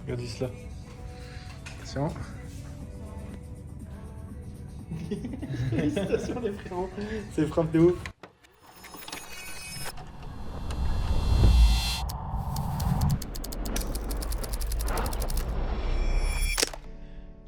Regarde là. Attention. Félicitations les frérots. C'est frappe de ouf.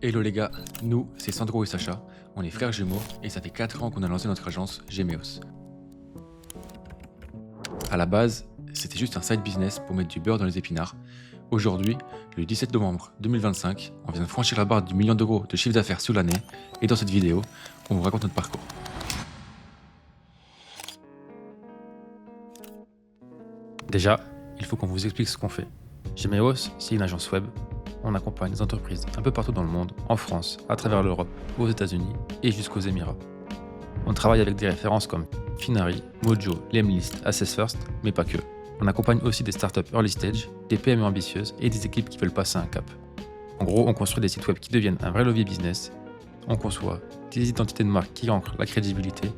Hello les gars, nous c'est Sandro et Sacha, on est frères jumeaux et ça fait 4 ans qu'on a lancé notre agence Gemeos. À la base, c'était juste un side business pour mettre du beurre dans les épinards. Aujourd'hui, le 17 novembre 2025, on vient de franchir la barre du million d'euros de chiffre d'affaires sous l'année et dans cette vidéo, on vous raconte notre parcours. Déjà, il faut qu'on vous explique ce qu'on fait. Gemeos, c'est une agence web. On accompagne des entreprises un peu partout dans le monde, en France, à travers l'Europe, aux États-Unis et jusqu'aux Émirats. On travaille avec des références comme Finari, Mojo, Lemlist, Assess First, mais pas que. On accompagne aussi des startups early stage, des PME ambitieuses et des équipes qui veulent passer un cap. En gros, on construit des sites web qui deviennent un vrai levier business. On conçoit des identités de marque qui ancrent la crédibilité.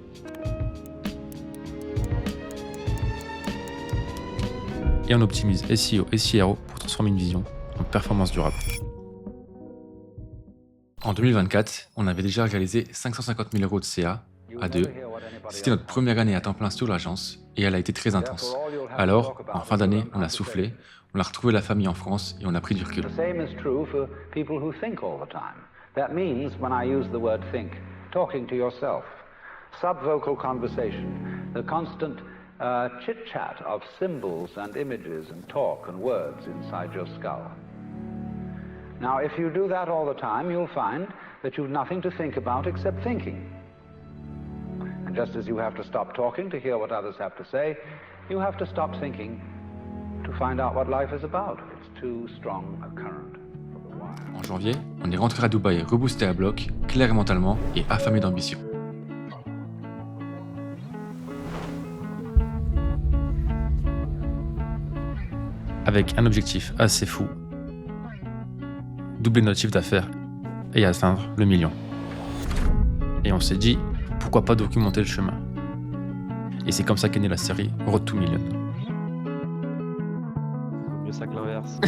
Et on optimise SEO et CRO pour transformer une vision en performance durable. En 2024, on avait déjà réalisé 550 000 euros de CA à deux. C'était notre première année à temps plein sur l'agence et elle a été très intense. Alors, en fin d'année, on a soufflé, on a retrouvé la famille en France et on a pris du recul. The same is true for people who think all the time. That means, when I use the word think, talking to yourself. Subvocal conversation, the constant chit-chat of symbols and images and talk and words inside your skull. Now, if you do that all the time, you'll find that you've nothing to think about except thinking. And just as you have to stop talking to hear what others have to say, you have to stop thinking to find out what life is about. It's too strong a current. En janvier, on est rentré à Dubaï reboosté à bloc, clair mentalement et affamé d'ambition. Avec un objectif assez fou, doubler notre chiffre d'affaires et atteindre le million. Et on s'est dit, pourquoi pas documenter le chemin. Et c'est comme ça qu'est née la série Road to Million. Mieux ça que l'inverse.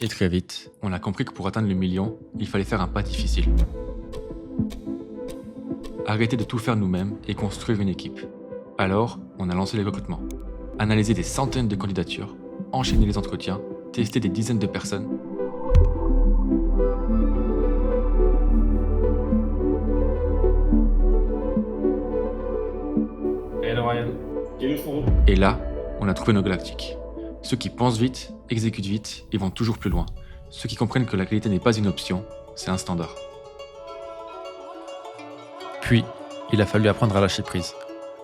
Et très vite, on a compris que pour atteindre le million, il fallait faire un pas difficile. Arrêter de tout faire nous-mêmes et construire une équipe. Alors, on a lancé les recrutements. Analyser des centaines de candidatures, enchaîner les entretiens, tester des dizaines de personnes. Hello Ryan. Hello Foro. Et là, on a trouvé nos galactiques. Ceux qui pensent vite, exécutent vite et vont toujours plus loin. Ceux qui comprennent que la qualité n'est pas une option, c'est un standard. Puis, il a fallu apprendre à lâcher prise,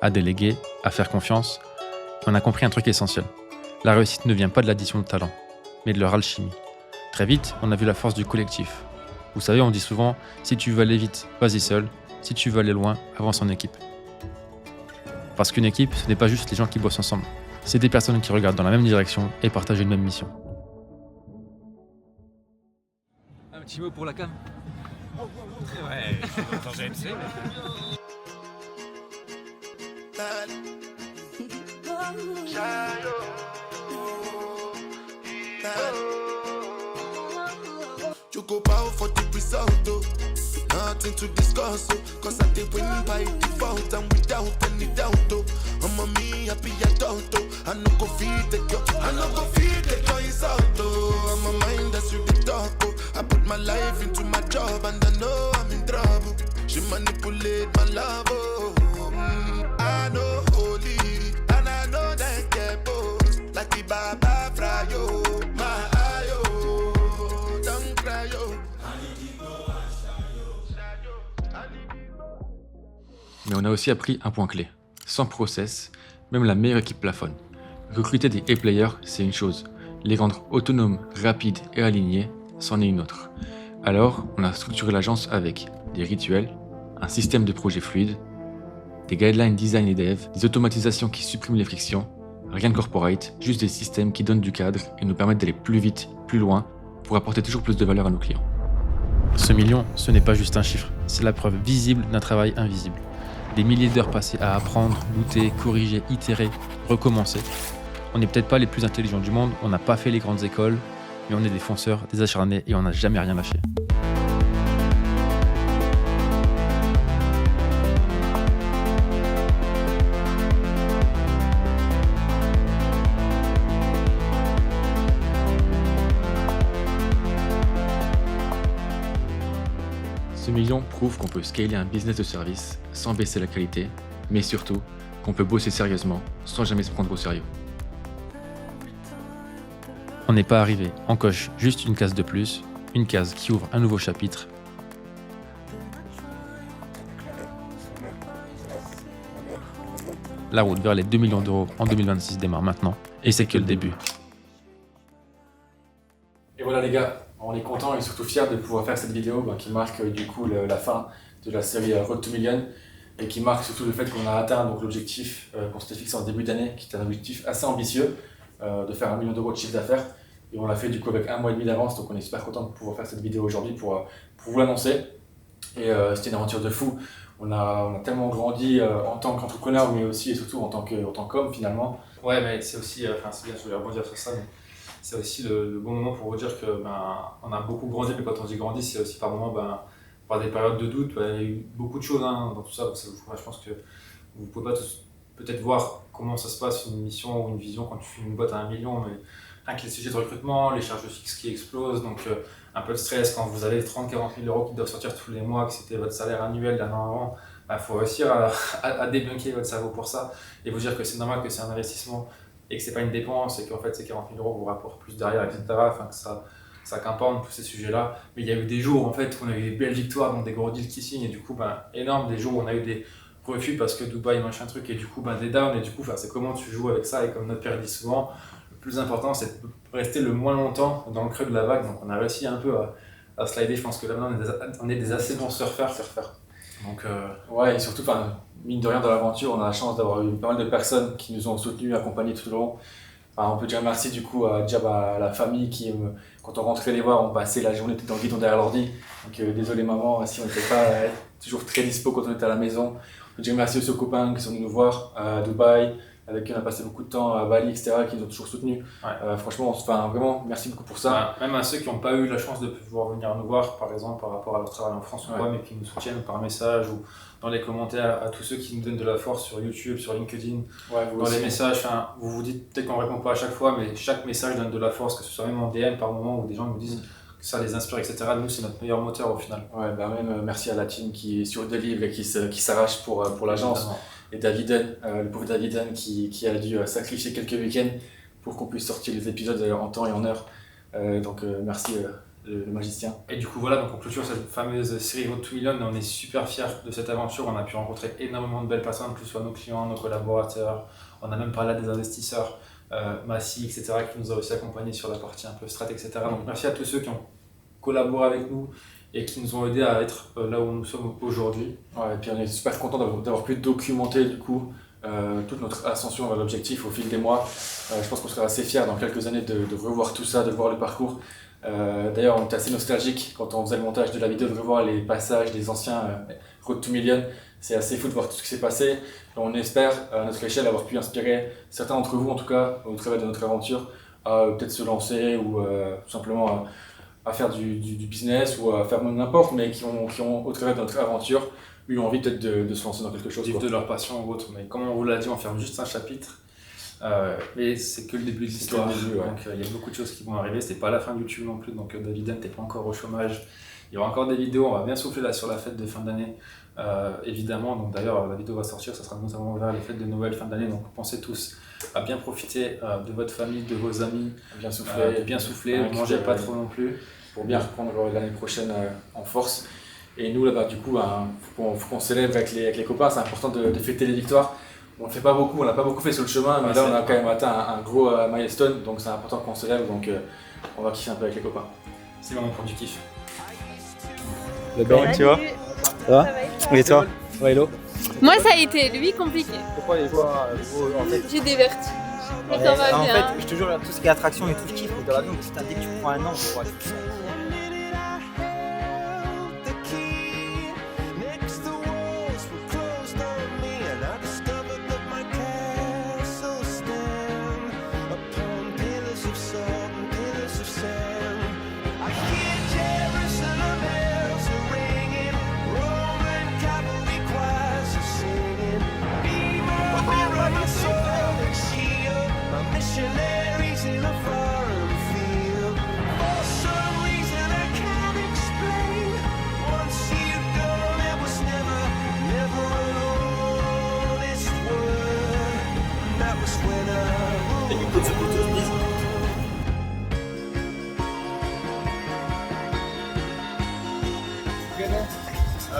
à déléguer, à faire confiance. Et on a compris un truc essentiel. La réussite ne vient pas de l'addition de talents, mais de leur alchimie. Très vite, on a vu la force du collectif. Vous savez, on dit souvent, si tu veux aller vite, vas-y seul. Si tu veux aller loin, avance en équipe. Parce qu'une équipe, ce n'est pas juste les gens qui bossent ensemble. C'est des personnes qui regardent dans la même direction et partagent une même mission. Un petit mot pour la cam. Ouais, je suis dans GMC. You go bow for the result, oh. Nothing to discuss, oh. Cause I did win by default and without any doubt, oh. I'm a me happy adult, oh. I no go feed the girl, I no go feed the choice out, oh. I'm a mind that's you the talk, oh. I put my life into my job and I know I'm in trouble. She manipulate my love, oh. I know holy and I know that get both like the Baba Frayo. My Mais on a aussi appris un point clé. Sans process, même la meilleure équipe plafonne. Recruter des A-players, c'est une chose. Les rendre autonomes, rapides et alignés, c'en est une autre. Alors, on a structuré l'agence avec des rituels, un système de projet fluide, des guidelines design et dev, des automatisations qui suppriment les frictions, rien de corporate, juste des systèmes qui donnent du cadre et nous permettent d'aller plus vite, plus loin, pour apporter toujours plus de valeur à nos clients. Ce million, ce n'est pas juste un chiffre, c'est la preuve visible d'un travail invisible. Des milliers d'heures passées à apprendre, douter, corriger, itérer, recommencer. On n'est peut-être pas les plus intelligents du monde, on n'a pas fait les grandes écoles, mais on est des fonceurs, des acharnés et on n'a jamais rien lâché. Ce million prouve qu'on peut scaler un business de service sans baisser la qualité, mais surtout qu'on peut bosser sérieusement sans jamais se prendre au sérieux. On n'est pas arrivé, on coche juste une case de plus, une case qui ouvre un nouveau chapitre. La route vers les 2 millions d'euros en 2026 démarre maintenant, et c'est que le début. Et voilà les gars, on est content et surtout fiers de pouvoir faire cette vidéo qui marque du coup la fin de la série Road to Million et qui marque surtout le fait qu'on a atteint donc, l'objectif qu'on s'était fixé en début d'année, qui était un objectif assez ambitieux de faire 1 million d'euros de chiffre d'affaires. Et on l'a fait du coup avec 1 mois et demi d'avance, donc on est super content de pouvoir faire cette vidéo aujourd'hui pour vous l'annoncer. Et c'était une aventure de fou. On a tellement grandi en tant qu'entrepreneur, mais aussi et surtout en tant qu'homme finalement. Ouais, mais c'est aussi, c'est bien, je voulais rebondir sur ça, mais c'est aussi le bon moment pour vous dire que on a beaucoup grandi, mais quand on dit grandi, c'est aussi par moments, par des périodes de doute. Il y a eu beaucoup de choses dans tout ça. Je pense que vous ne pouvez pas tous peut-être voir comment ça se passe, une mission ou une vision quand tu fais une boîte à 1 million, mais rien que les sujets de recrutement, les charges fixes qui explosent, donc un peu de stress quand vous avez 30 000 à 40 000 euros qui doivent sortir tous les mois, que c'était votre salaire annuel d'un an avant, faut réussir à débunker votre cerveau pour ça et vous dire que c'est normal, que c'est un investissement et que c'est pas une dépense et qu'en fait ces 40 000 euros vous rapportent plus derrière, etc. Que ça qu'importe tous ces sujets-là. Mais il y a eu des jours en fait où on a eu des belles victoires, donc des gros deals qui signent et du coup énorme, des jours où on a eu des refus parce que Dubaï machin truc et du coup des downs et du coup c'est comment tu joues avec ça et comme notre père dit souvent, le plus important c'est de rester le moins longtemps dans le creux de la vague. Donc on a réussi un peu à slider, je pense que là maintenant on est des assez bons surfeurs. Donc ouais, et surtout mine de rien dans l'aventure on a la chance d'avoir eu pas mal de personnes qui nous ont soutenus, accompagnés tout le long. On peut dire merci du coup à la famille qui, quand on rentrait les voir, on passait la journée dans le guidon derrière l'ordi. Donc désolé maman si on n'était pas toujours très dispo quand on était à la maison. On peut dire merci aussi aux copains qui sont venus nous voir à Dubaï, avec qui on a passé beaucoup de temps à Bali, etc., qui nous ont toujours soutenus. Ouais. Franchement, vraiment, merci beaucoup pour ça. Même à ceux qui n'ont pas eu la chance de pouvoir venir nous voir, par exemple, par rapport à leur travail en France ou quoi, mais qui nous soutiennent par message ou dans les commentaires, à tous ceux qui nous donnent de la force sur YouTube, sur LinkedIn, dans aussi. Les messages. Vous vous dites peut-être qu'on ne répond pas à chaque fois, mais chaque message donne de la force, que ce soit même en DM par moment où des gens nous disent que ça les inspire, etc. Nous, c'est notre meilleur moteur au final. Ouais, même merci à la team qui est sur le délivre et qui s'arrache pour l'agence. Évidemment. Et Daviden, le pauvre Daviden qui a dû sacrifier quelques week-ends pour qu'on puisse sortir les épisodes en temps et en heure. Donc merci le magicien. Et du coup voilà, donc on clôture cette fameuse série Road to Million. On est super fiers de cette aventure, on a pu rencontrer énormément de belles personnes, que ce soit nos clients, nos collaborateurs, on a même parlé à des investisseurs, Massy, etc. qui nous a aussi accompagnés sur la partie un peu strat, etc. Donc merci à tous ceux qui ont collaboré avec nous et qui nous ont aidés à être là où nous sommes aujourd'hui. Ouais, et puis on est super content d'avoir pu documenter du coup toute notre ascension vers l'objectif au fil des mois. Je pense qu'on sera assez fiers dans quelques années de revoir tout ça, de voir le parcours. D'ailleurs on était assez nostalgique quand on faisait le montage de la vidéo, de revoir les passages des anciens Road to Million. C'est assez fou de voir tout ce qui s'est passé. On espère à notre échelle avoir pu inspirer certains d'entre vous en tout cas au travers de notre aventure à peut-être se lancer ou tout simplement à faire du business ou à faire n'importe, mais qui ont au travers de notre aventure eu envie peut-être de se lancer dans quelque chose. Vivre de leur passion ou autre, mais comme on vous l'a dit, on ferme juste un chapitre. Mais c'est que le début de l'histoire, donc il y a beaucoup de choses qui vont arriver, c'était pas la fin de YouTube non plus, donc Daviden t'es pas encore au chômage, il y aura encore des vidéos, on va bien souffler là sur la fête de fin d'année, évidemment, donc d'ailleurs la vidéo va sortir, ça sera notamment vers les fêtes de Noël, fin d'année, donc pensez tous à bien profiter de votre famille, de vos amis, bien souffler, ne mangez pas trop non plus, pour bien reprendre l'année prochaine en force. Et nous, là-bas, du coup, faut qu'on célèbre avec les copains. C'est important de fêter les victoires. On ne fait pas beaucoup, on n'a pas beaucoup fait sur le chemin, mais là, on a quand même atteint un gros milestone. Donc, c'est important qu'on célèbre. Donc, on va kiffer un peu avec les copains. C'est vraiment pour du kiff. Tu vois? Ça va? Et toi? Ouais, hello. Moi, ça a été, lui, compliqué. Pourquoi les fois en fait, J'ai des vertiges. Mais ça va en bien. fait, je te jure, tout ce qui est attraction et tout, je kiffe. Mais dans l'avion, putain, dès que tu prends un an, tu vois, Missionaries in a foreign field. For some reason I can't explain. Once you've gone, it was never an honest word. And that was when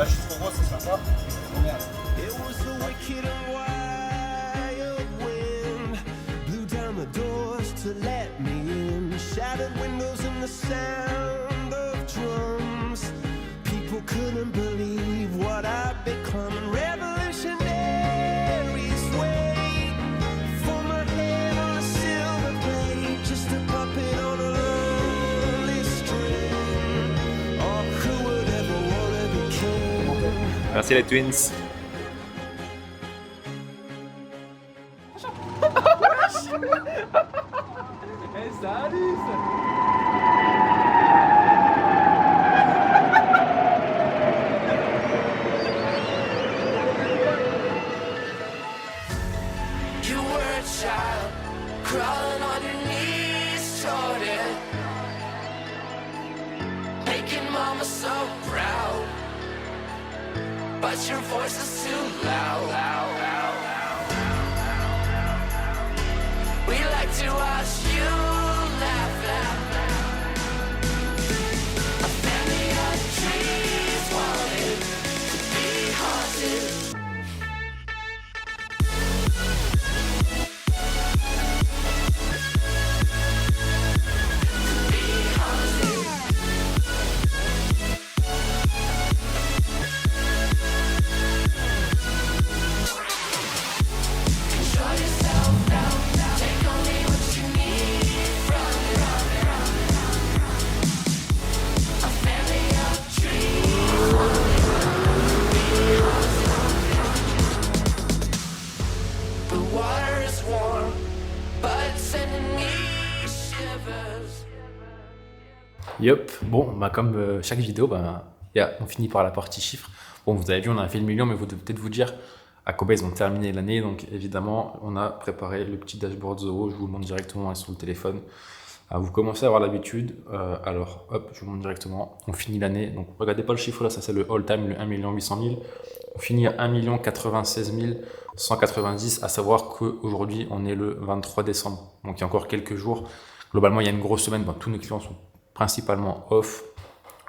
je suis trop gros, c'est pas ça. Merde. it was the wicked and wild wind blew down the doors to let me in. Shattered windows and the sound of drums. People couldn't believe what I'd become. Revolutionaries wait for my head on a silver plate, just a puppet on a lonely string. Oh, who would ever wanna be king? Merci les Twins. You were a child, crawling on your knees toward it, making mama so proud, but your voice is too loud. We like to watch you laugh. A family of trees wanted to be haunted. Yup, bon, bah comme chaque vidéo, on finit par la partie chiffres. Bon, vous avez vu, on a fait le million, mais vous devez peut-être vous dire à combien ils ont terminé l'année. Donc évidemment, on a préparé le petit dashboard Zoho, je vous le montre directement sur le téléphone. Vous commencez à avoir l'habitude, alors hop, je vous montre directement, on finit l'année. Donc regardez pas le chiffre là, ça c'est le all-time, le 1 800 000. On finit à 1 96 190, à savoir qu'aujourd'hui on est le 23 décembre. Donc il y a encore quelques jours. Globalement, il y a une grosse semaine, tous nos clients sont principalement off.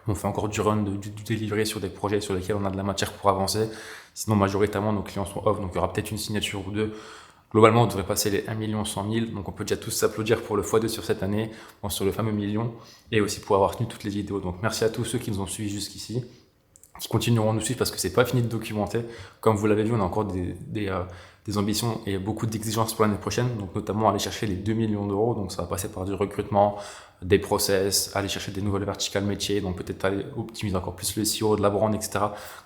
On fait encore du run, du délivré sur des projets sur lesquels on a de la matière pour avancer. Sinon, majoritairement, nos clients sont off, donc il y aura peut-être une signature ou deux. Globalement, on devrait passer les 1 100 000, donc on peut déjà tous s'applaudir pour le x2 sur cette année, sur le fameux million, et aussi pour avoir tenu toutes les vidéos. Donc merci à tous ceux qui nous ont suivis jusqu'ici, qui continueront à nous suivre parce que c'est pas fini de documenter. Comme vous l'avez vu, on a encore des ambitions et beaucoup d'exigences pour l'année prochaine, donc notamment aller chercher les 2 millions d'euros. Donc ça va passer par du recrutement, des process, aller chercher des nouvelles verticales métiers, donc peut-être aller optimiser encore plus le SEO, de la brand, etc.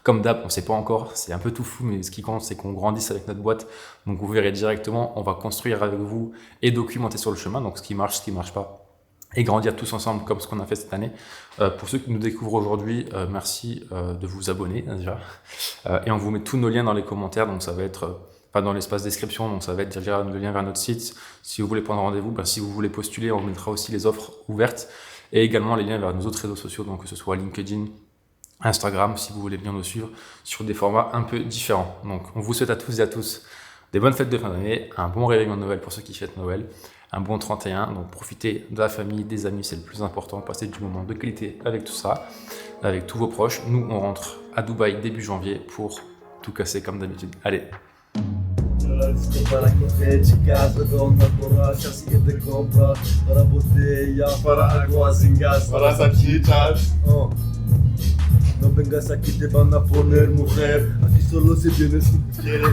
Comme d'hab, on ne sait pas encore, c'est un peu tout fou, mais ce qui compte, c'est qu'on grandisse avec notre boîte. Donc vous verrez directement, on va construire avec vous et documenter sur le chemin, donc ce qui marche pas, et grandir tous ensemble comme ce qu'on a fait cette année. Pour ceux qui nous découvrent aujourd'hui, merci de vous abonner déjà. Et on vous met tous nos liens dans les commentaires, donc ça va être pas dans l'espace description, donc ça va être déjà le lien vers notre site. Si vous voulez prendre rendez-vous, si vous voulez postuler, on vous mettra aussi les offres ouvertes et également les liens vers nos autres réseaux sociaux, donc que ce soit LinkedIn, Instagram, si vous voulez bien nous suivre sur des formats un peu différents. Donc on vous souhaite à tous et à tous des bonnes fêtes de fin d'année, un bon réveillon de Noël pour ceux qui fêtent Noël, un bon 31. Donc profitez de la famille, des amis, c'est le plus important. Passez du moment de qualité avec tout ça, avec tous vos proches. Nous, on rentre à Dubaï début janvier pour tout casser comme d'habitude. Allez. Para correr de casa, dona borracha, se te compra para botella, para água sin gas, para salchichas. No vengas aquí, te van a poner mujer. Aquí solo se viene si quieres.